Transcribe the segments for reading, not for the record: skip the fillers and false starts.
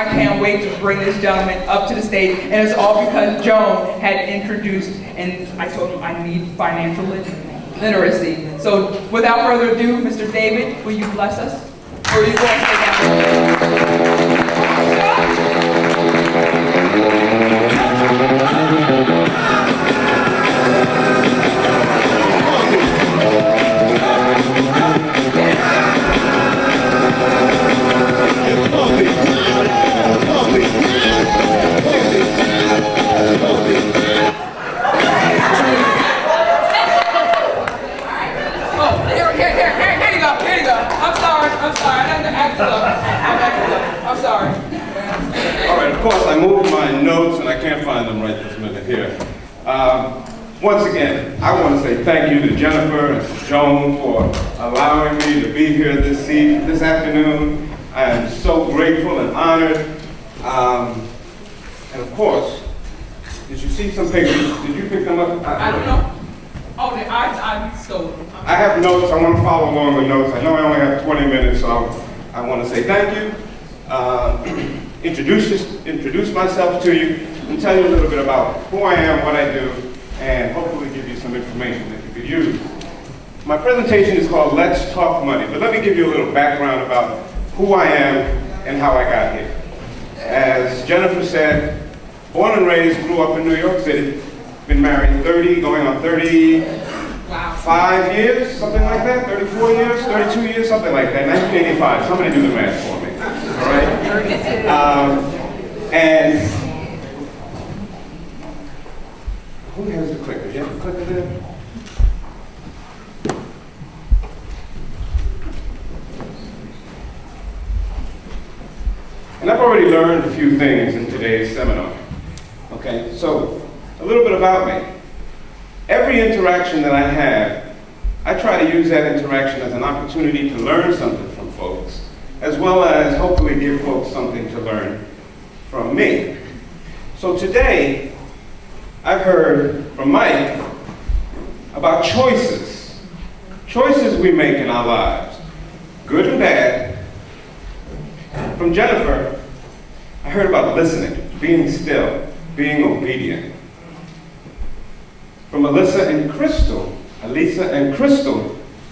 I can't wait to bring this gentleman up to the stage, and it's all because Joan had introduced, and I told him I need financial literacy. So without further ado, Mr. David, will you bless us? Or are you going to stay down? I'm sorry. All right, of course, I moved my notes and I can't find them right this minute here. Once again, I want to say thank you to Jennifer and to Joan for allowing me to be here this afternoon. I am so grateful and honored. And of course, did you see some papers? Did you pick them up? I don't know. Oh, I stole them. I have notes. I want to follow along the notes. I know I only have 20 minutes, so I want to say thank you, introduce myself to you, and tell you a little bit about who I am, what I do, and hopefully give you some information that you could use. My presentation is called Let's Talk Money, but let me give you a little background about who I am and how I got here. As Jennifer said, born and raised, grew up in New York City, been married going on 35 years, something like that, 34 years, 32 years, something like that, 1985. Somebody do the math for me, all right? And who has the clicker? Do you have the clicker there? And I've already learned a few things in today's seminar, okay? So, a little bit about me. Every interaction that I have, I try to use that interaction as an opportunity to learn something from folks, as well as hopefully give folks something to learn from me. So today, I've heard from Mike about choices. Choices we make in our lives, good and bad. From Jennifer, I heard about listening, being still, being obedient. From Alisa and Crystal,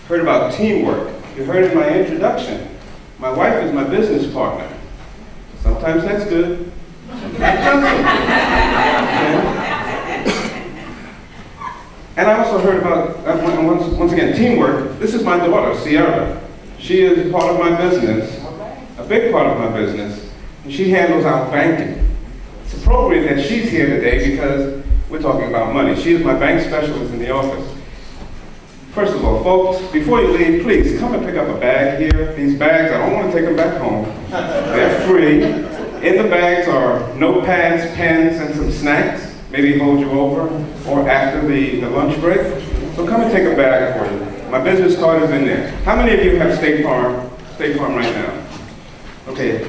heard about teamwork. You heard in my introduction, my wife is my business partner. Sometimes that's good, sometimes that's not so good. And I also heard about, once again, teamwork. This is my daughter, Sierra. She is part of my business, a big part of my business, and she handles our banking. It's appropriate that she's here today because we're talking about money. She is my bank specialist in the office. First of all, folks, before you leave, please come and pick up a bag here. These bags, I don't want to take them back home. They're free. In the bags are notepads, pens, and some snacks. Maybe hold you over or after the lunch break. So come and take a bag for you. My business card is in there. How many of you have State Farm right now? Okay,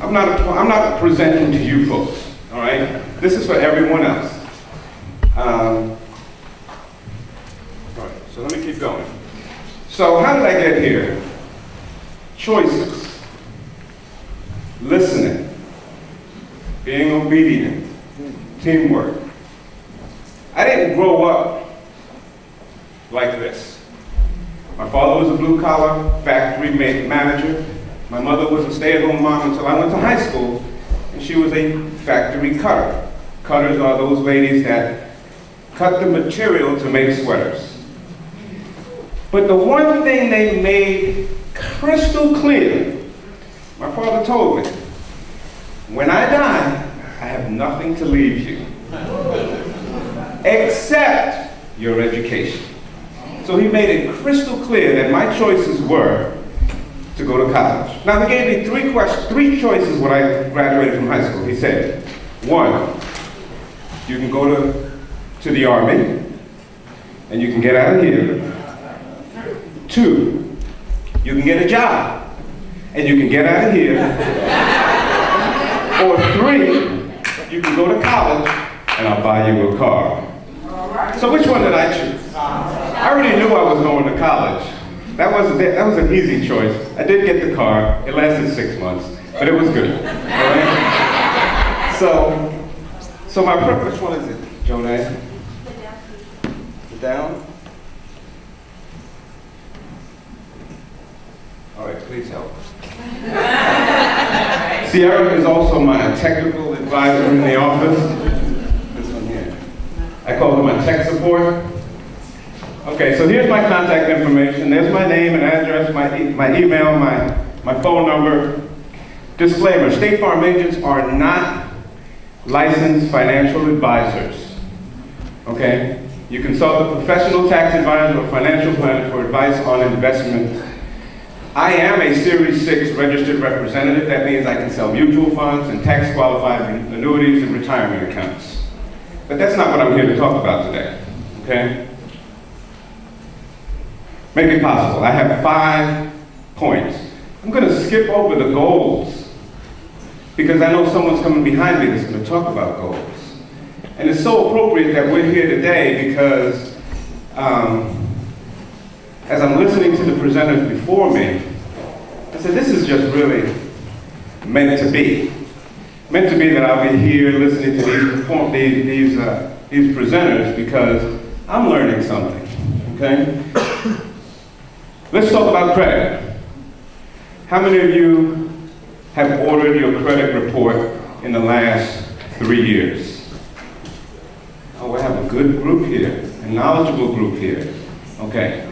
I'm not presenting to you folks, all right? This is for everyone else. All right, so let me keep going. So how did I get here? Choices, listening, being obedient, teamwork. I didn't grow up like this. My father was a blue-collar factory manager. My mother was a stay-at-home mom until I went to high school, and she was a factory cutter. Cutters are those ladies that cut the material to make sweaters. But the one thing they made crystal clear, my father told me, when I die, I have nothing to leave you, except your education. So he made it crystal clear that my choices were to go to college. Now, he gave me three choices when I graduated from high school. He said, one, you can go to the Army, and you can get out of here. Two, you can get a job, and you can get out of here. Or three, you can go to college, and I'll buy you a car. So which one did I choose? I already knew I was going to college. That was an easy choice. I did get the car. It lasted 6 months. but it was good. All right? So my which one is it, Jonah? The down? All right, please help. Sierra is also my technical advisor in the office. This one here. I call her my tech support. Okay, so here's my contact information. There's my name and address, my email, my phone number. Disclaimer, State Farm agents are not licensed financial advisors. Okay? You consult a professional tax advisor or financial planner for advice on investment. I am a Series 6 registered representative. That means I can sell mutual funds and tax qualified annuities and retirement accounts. But that's not what I'm here to talk about today. Okay? Make it possible. I have 5 points. I'm going to skip over the goals because I know someone's coming behind me that's going to talk about goals. And it's so appropriate that we're here today because as I'm listening to the presenters before me, I said, this is just really meant to be. Meant to be that I'll be here listening to these presenters because I'm learning something, okay? Let's talk about credit. How many of you have ordered your credit report in the last 3 years? Oh, we have a good group here, a knowledgeable group here. Okay.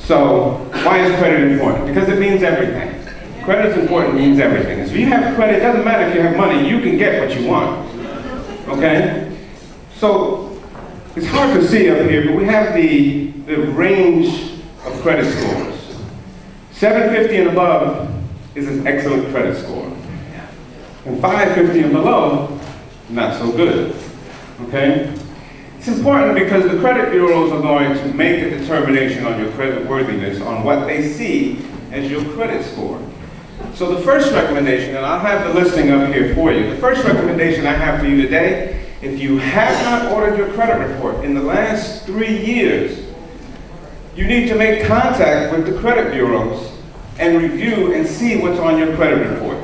So, why is credit important? Because it means everything. Credit is important, means everything. So if you have credit, it doesn't matter if you have money, you can get what you want. Okay? So, it's hard to see up here, but we have the range of credit scores. 750 and above is an excellent credit score. And 550 and below, not so good. Okay? It's important because the credit bureaus are going to make a determination on your credit worthiness on what they see as your credit score. So the first recommendation, and I'll have the listing up here for you, the first recommendation I have for you today, if you have not ordered your credit report in the last 3 years, you need to make contact with the credit bureaus and review and see what's on your credit report.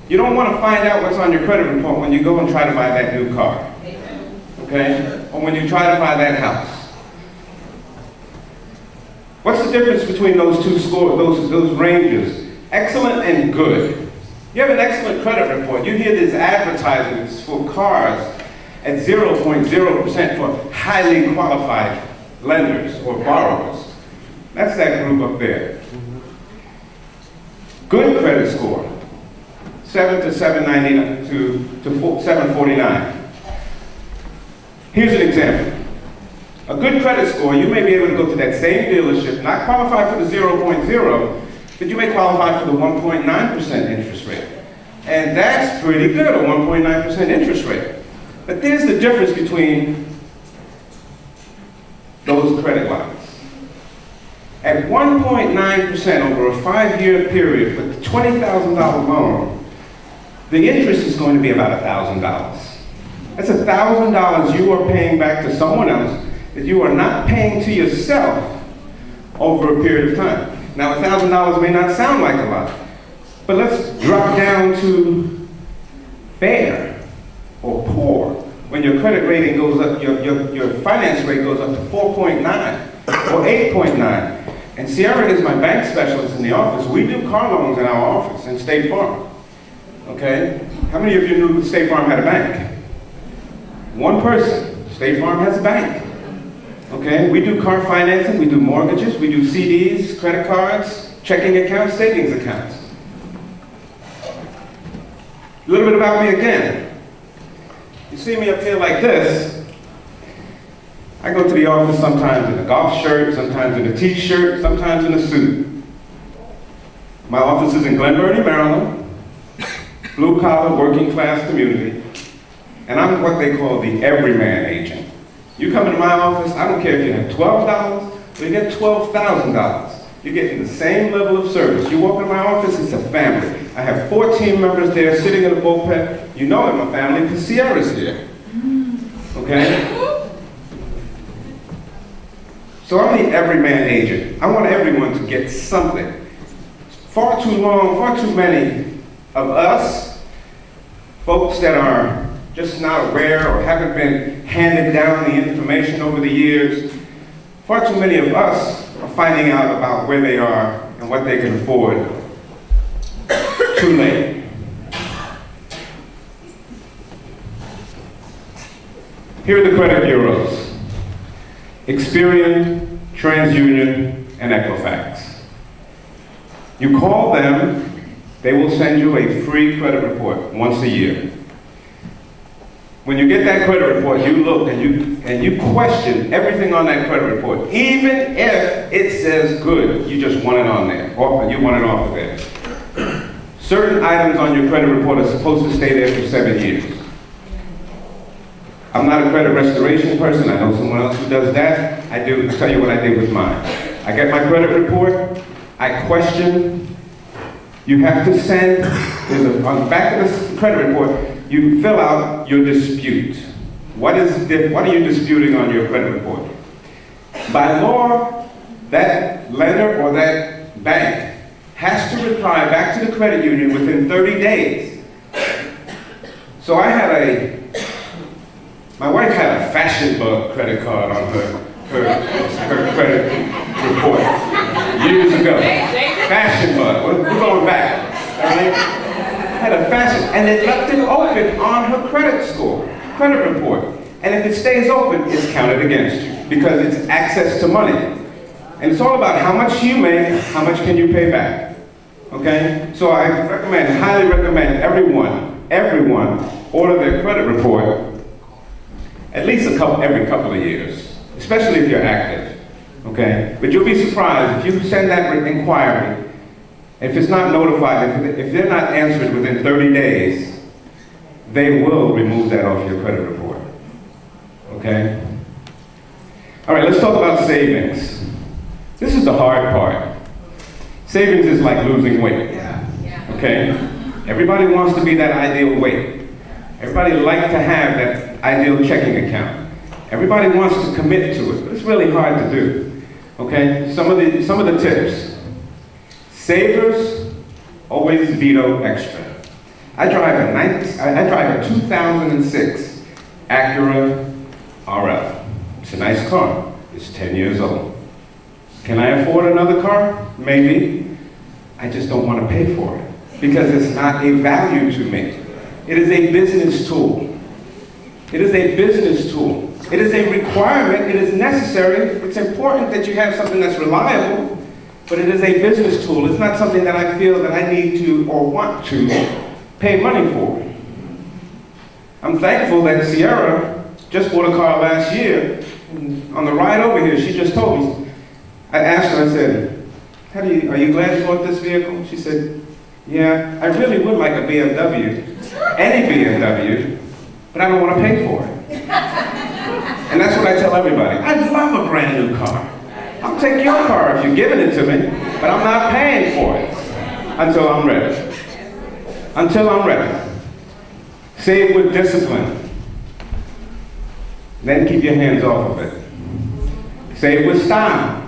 You don't want to find out what's on your credit report when you go and try to buy that new car. Okay? Or when you try to buy that house. What's the difference between those two scores, those ranges? Excellent and good. You have an excellent credit report. You hear these advertisements for cars at 0.0% for highly qualified lenders or borrowers. That's that group up there. Good credit score, 7 to 799 to 749. Here's an example. A good credit score, you may be able to go to that same dealership, not qualify for the 0.0, but you may qualify for the 1.9% interest rate. And that's pretty good, a 1.9% interest rate. But there's the difference between those credit lines. At 1.9% over a 5-year period with a $20,000 loan, the interest is going to be about $1,000. That's $1,000 you are paying back to someone else that you are not paying to yourself over a period of time. Now, $1,000 may not sound like a lot, but let's drop down to fair or poor. When your credit rating goes up, your finance rate goes up to 4.9 or 8.9. And Sierra is my bank specialist in the office. We do car loans in our office in State Farm. Okay? How many of you knew State Farm had a bank? One person. State Farm has a bank. Okay? We do car financing, we do mortgages, we do CDs, credit cards, checking accounts, savings accounts. A little bit about me again. You see me up here like this. I go to the office sometimes in a golf shirt, sometimes in a t-shirt, sometimes in a suit. My office is in Glen Burnie, Maryland, blue-collar, working-class community, and I'm what they call the everyman agent. You come into my office, I don't care if you have $12 or you get $12,000. You're getting the same level of service. You walk in my office, it's a family. I have 4 team members there sitting in a bullpen. You know I'm a family because Sierra's here. Okay? So I'm the everyman agent. I want everyone to get something. Far too long, far too many of us, folks that are just not aware or haven't been handed down the information over the years, far too many of us are finding out about where they are and what they can afford too late. Here are the credit bureaus: Experian, TransUnion, and Equifax. You call them, they will send you a free credit report once a year. When you get that credit report, you look and you question everything on that credit report. Even if it says good, you just want it on there, or you want it off of there. Certain items on your credit report are supposed to stay there for 7 years. I'm not a credit restoration person. I know someone else who does that. I'll tell you what I did with mine. I get my credit report, I question. You have to send, on the back of the credit report, you fill out your dispute. What are you disputing on your credit report? By law, that lender or that bank has to reply back to the credit union within 30 days. So my wife had a Fashion Bug credit card on her credit report years ago. Fashion Bug, we're going back, all right? Had a fashion, and they left it open on her credit report. And if it stays open, it's counted against you because it's access to money. And it's all about how much you make, how much can you pay back, okay? So I highly recommend everyone order their credit report at least every couple of years, especially if you're active, okay? But you'll be surprised if you send that inquiry, if it's not notified, if they're not answered within 30 days, they will remove that off your credit report, okay? All right, let's talk about savings. This is the hard part. Savings is like losing weight, okay? Everybody wants to be that ideal weight. Everybody likes to have that ideal checking account. Everybody wants to commit to it, but it's really hard to do, okay? Some of the tips. Savers always veto extra. I drive a 2006 Acura RL. It's a nice car. It's 10 years old. Can I afford another car? Maybe. I just don't want to pay for it because it's not a value to me. It is a business tool. It is a business tool. It is a requirement. It is necessary. It's important that you have something that's reliable, but it is a business tool. It's not something that I feel that I need to or want to pay money for. I'm thankful that Sierra just bought a car last year. On the ride over here, she just told me, I asked her, I said, are you glad you bought this vehicle? She said, yeah, I really would like a BMW, any BMW, but I don't want to pay for it. And that's what I tell everybody. I love a brand new car. I'll take your car if you're giving it to me, but I'm not paying for it until I'm ready. Until I'm ready. Save with discipline. Then keep your hands off of it. Save with style.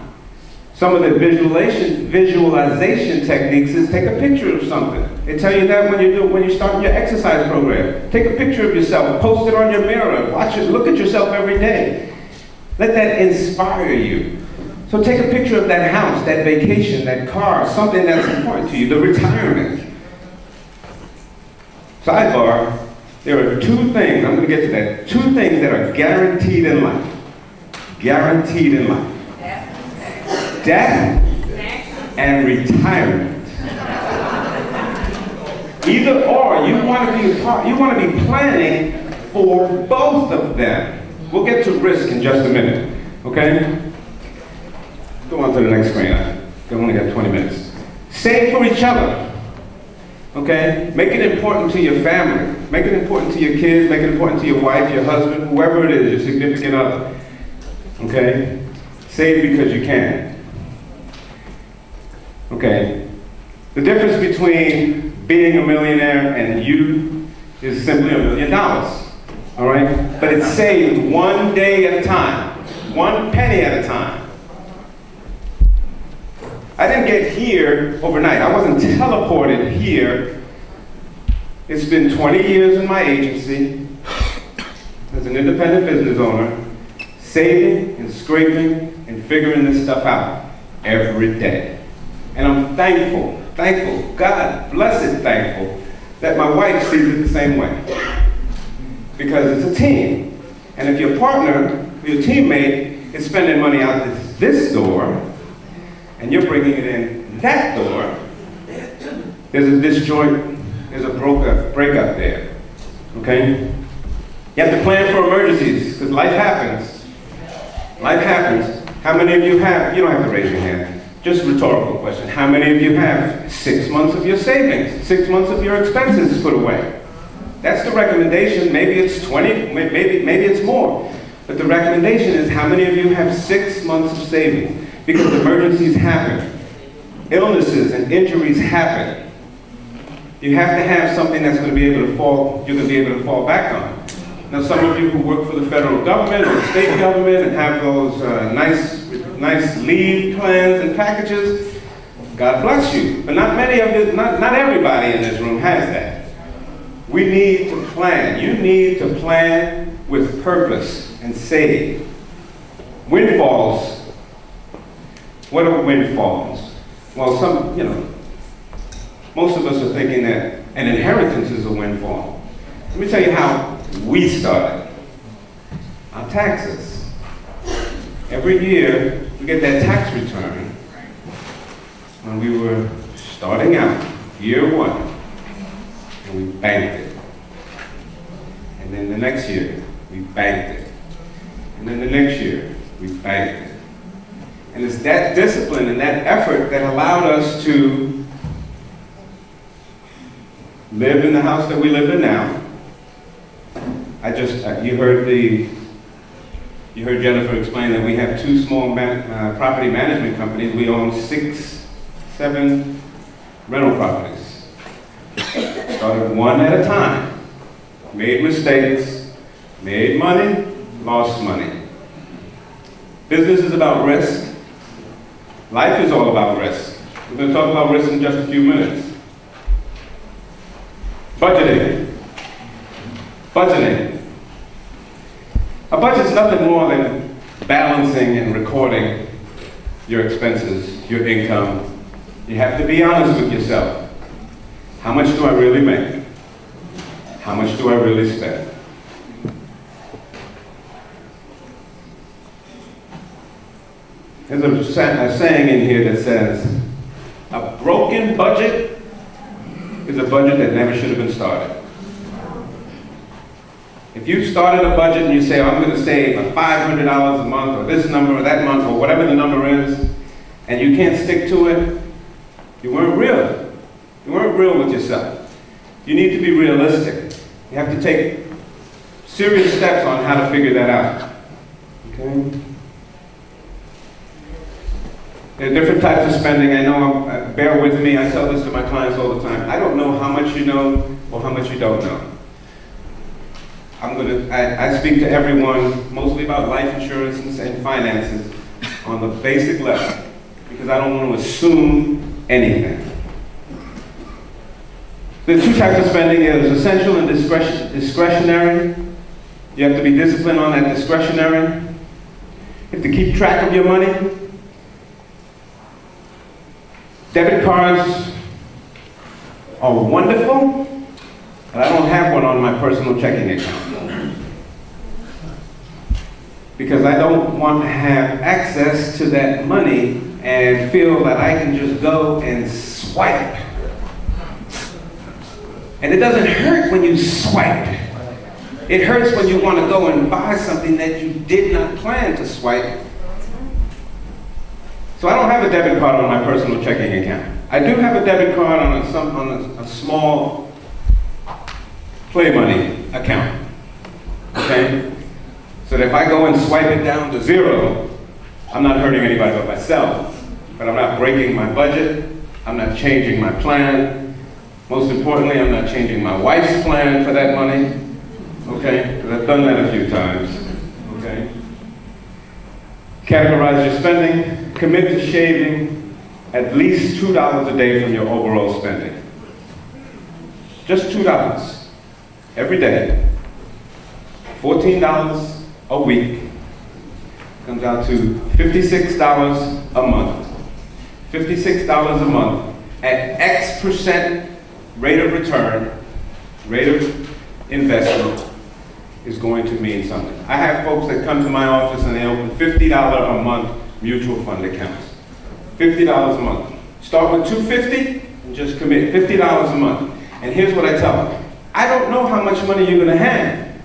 Some of the visualization techniques is take a picture of something. They tell you that when you start your exercise program. Take a picture of yourself, post it on your mirror, watch it, look at yourself every day. Let that inspire you. So take a picture of that house, that vacation, that car, something that's important to you, the retirement. Sidebar, there are two things, I'm going to get to that, two things that are guaranteed in life. Guaranteed in life. Death and retirement. Either or, you want to be planning for both of them. We'll get to risk in just a minute, okay? Go on to the next screen. I've only got 20 minutes. Save for each other, okay? Make it important to your family. Make it important to your kids. Make it important to your wife, your husband, whoever it is, your significant other, okay? Save because you can. Okay, the difference between being a millionaire and you is simply $1 million, all right? But it's saved one day at a time, one penny at a time. I didn't get here overnight. I wasn't teleported here It's been 20 years in my agency as an independent business owner, saving and scraping and figuring this stuff out every day. And I'm thankful, God blessed thankful, that my wife sees it the same way. Because it's a team. And if your partner, your teammate, is spending money out this door, and you're bringing it in that door, there's a disjoint, there's a breakup there, okay? You have to plan for emergencies, because life happens. Life happens. How many of you have, you don't have to raise your hand, just a rhetorical question. How many of you have 6 months of your savings, 6 months of your expenses put away? That's the recommendation. Maybe it's 20, maybe it's more. But the recommendation is how many of you have 6 months of savings? Because emergencies happen. Illnesses and injuries happen. You have to have something that's going to be able to fall, you're going to be able to fall back on. Now, some of you who work for the federal government or the state government and have those nice leave plans and packages, God bless you. But not many of you, not everybody in this room has that. We need to plan. You need to plan with purpose and save. Windfalls. What are windfalls? Well, most of us are thinking that an inheritance is a windfall. Let me tell you how we started. Our taxes. Every year, we get that tax return when we were starting out, year one, and we banked it. And then the next year, we banked it. And then the next year, we banked it. And it's that discipline and that effort that allowed us to live in the house that we live in now. You heard Jennifer explain that we have 2 small property management companies. We own 7 rental properties. Started one at a time. Made mistakes, made money, lost money. Business is about risk. Life is all about risk. We're going to talk about risk in just a few minutes. Budgeting. A budget is nothing more than balancing and recording your expenses, your income. You have to be honest with yourself. How much do I really make? How much do I really spend? There's a saying in here that says, a broken budget is a budget that never should have been started. If you started a budget and you say, oh, I'm going to save $500 a month, or this number, or that month, or whatever the number is, and you can't stick to it, you weren't real. You weren't real with yourself. You need to be realistic. You have to take serious steps on how to figure that out. Okay? There are different types of spending. I know, bear with me, I tell this to my clients all the time. I don't know how much you know or how much you don't know. I speak to everyone mostly about life insurance and finances on the basic level because I don't want to assume anything. There's 2 types of spending. There's essential and discretionary. You have to be disciplined on that discretionary. You have to keep track of your money. Debit cards are wonderful, but I don't have one on my personal checking account. Because I don't want to have access to that money and feel that I can just go and swipe. And it doesn't hurt when you swipe. It hurts when you want to go and buy something that you did not plan to swipe. So I don't have a debit card on my personal checking account. I do have a debit card on a small play money account. Okay? So that if I go and swipe it down to 0, I'm not hurting anybody but myself. But I'm not breaking my budget. I'm not changing my plan. Most importantly, I'm not changing my wife's plan for that money. Okay? Because I've done that a few times. Okay? Categorize your spending. Commit to shaving at least $2 a day from your overall spending. just $2 every day, $14 a week, comes out to $56 a month. $56 a month at X% rate of return, rate of investment, is going to mean something. I have folks that come to my office and they open $50 a month mutual fund accounts. $50 a month. Start with $250 and just commit $50 a month. And here's what I tell them. I don't know how much money you're going to have,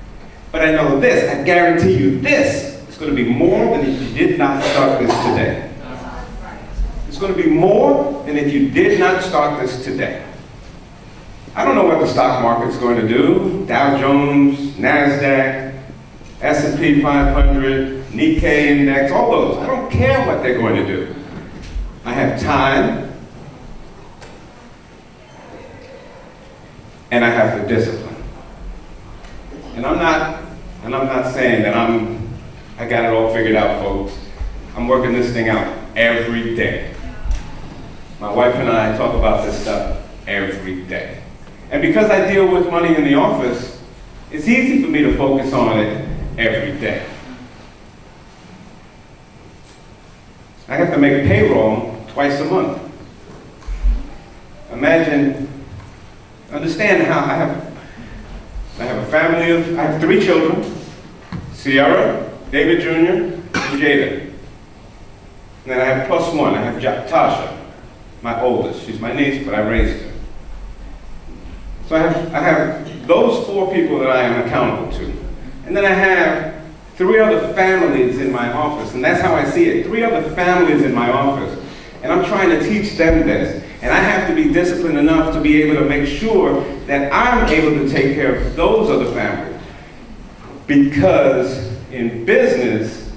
but I know this. I guarantee you this. It's going to be more than if you did not start this today. It's going to be more than if you did not start this today. I don't know what the stock market's going to do. Dow Jones, NASDAQ, S&P 500, Nikkei index, all those. I don't care what they're going to do. I have time, and I have the discipline. And I'm not saying that I got it all figured out, folks. I'm working this thing out every day. My wife and I talk about this stuff every day. And because I deal with money in the office, it's easy for me to focus on it every day. I have to make payroll twice a month. Understand how I have a family of, I have 3 children, Sierra, David Jr., and Jada. And then I have plus 1, I have Tasha, my oldest. She's my niece, but I raised her. So I have those 4 people that I am accountable to. And then I have 3 other families in my office, and that's how I see it. 3 other families in my office. And I'm trying to teach them this. And I have to be disciplined enough to be able to make sure that I'm able to take care of those other families. Because in business,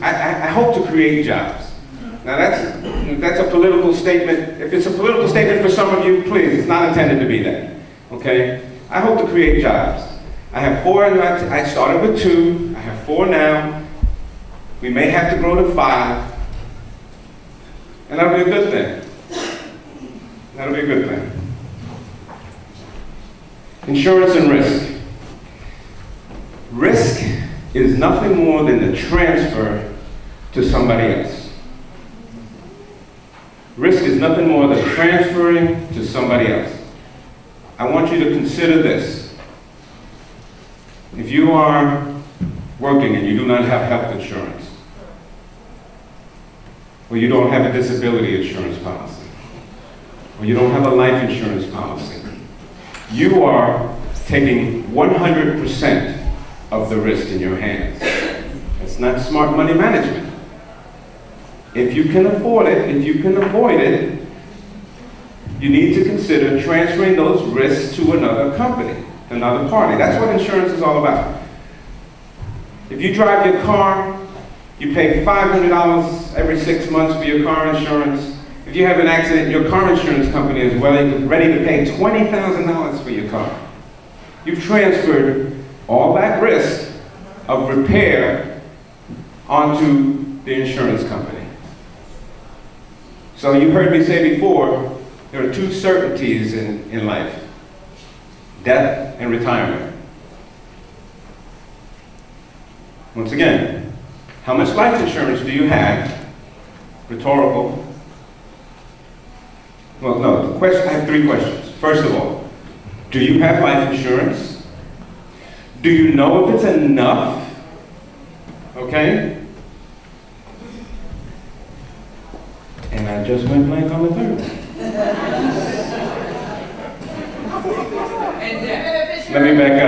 I hope to create jobs. Now that's a political statement. If it's a political statement for some of you, please, it's not intended to be that, okay? I hope to create jobs. I have 4, I started with 2, I have 4 now. We may have to grow to 5, and that'll be a good thing. That'll be a good thing. Insurance and risk. Risk is nothing more than the transfer to somebody else. Risk is nothing more than transferring to somebody else. I want you to consider this. If you are working and you do not have health insurance, or you don't have a disability insurance policy, or you don't have a life insurance policy, you are taking 100% of the risk in your hands. It's not smart money management. If you can afford it, if you can avoid it, you need to consider transferring those risks to another company, another party. That's what insurance is all about. If you drive your car, you pay $500 every 6 months for your car insurance. If you have an accident, your car insurance company is ready to pay $20,000 for your car. You've transferred all that risk of repair onto the insurance company. So you heard me say before, there are 2 certainties in life: death and retirement. Once again, how much life insurance do you have? Rhetorical. Well, no, I have 3 questions. First of all, do you have life insurance? Do you know if it's enough? Okay? And I just went blank on the 3rd. Let me back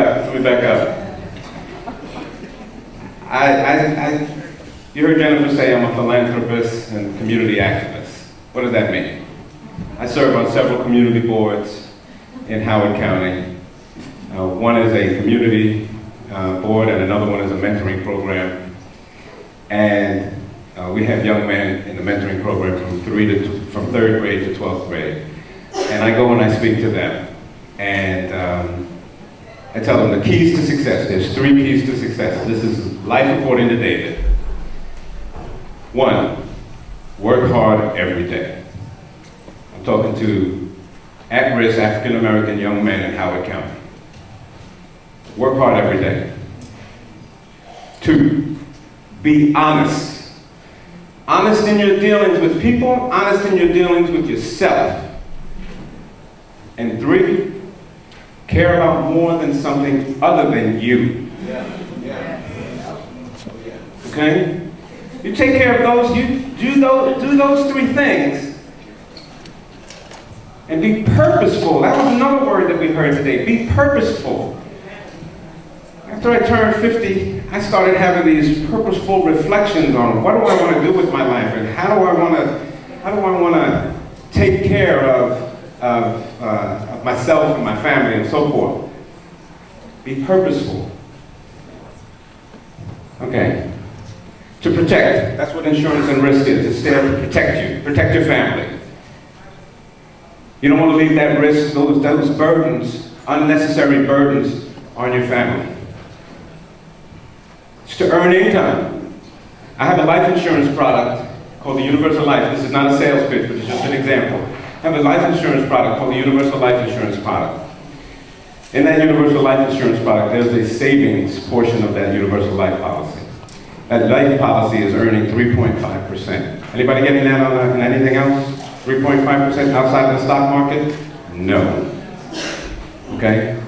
up. You heard Jennifer say I'm a philanthropist and community activist. What does that mean? I serve on several community boards in Howard County. One is a community board and another one is a mentoring program. And we have young men in the mentoring program from 3rd grade to 12th grade. And I go and I speak to them. And I tell them the keys to success. There's 3 keys to success. This is life according to David. 1, work hard every day. talking to at-risk African-American young men in Howard County. Work hard every day. 2, be honest. Honest in your dealings with people, honest in your dealings with yourself. And 3, care about more than something other than you. Okay? You take care of those, you do those 3 things, and be purposeful. That was another word that we heard today. Be purposeful. After I turned 50, I started having these purposeful reflections on what do I want to do with my life, and how do I want to take care of myself and my family and so forth. Be purposeful. Okay. To protect. That's what insurance and risk is. It's there to protect you, protect your family. You don't want to leave that risk, those burdens, unnecessary burdens, on your family. It's to earn income. I have a life insurance product called the Universal Life. This is not a sales pitch, but it's just an example. I have a life insurance product called the Universal Life Insurance product. In that Universal Life Insurance product, there's a savings portion of that Universal Life policy. That life policy is earning 3.5%. Anybody getting that on anything else? 3.5% outside the stock market? No. Okay?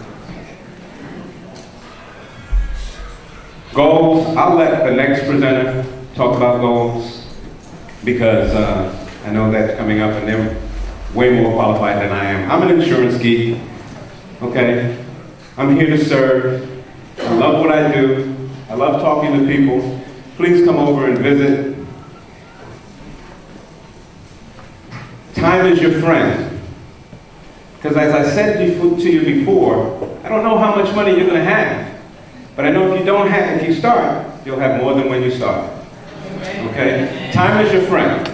Goals, I'll let the next presenter talk about goals because I know that's coming up and they're way more qualified than I am. I'm an insurance geek, okay? I'm here to serve. I love what I do. I love talking to people. Please come over and visit. Time is your friend. Because as I said to you before, I don't know how much money you're going to have. But I know if you start, you'll have more than when you start. Okay? Time is your friend.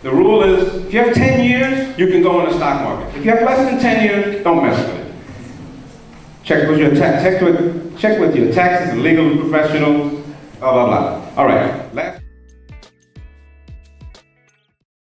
The rule is, if you have 10 years, you can go in the stock market. If you have less than 10 years, don't mess with it. Check with your taxes and legal professionals, blah, blah, blah. All right.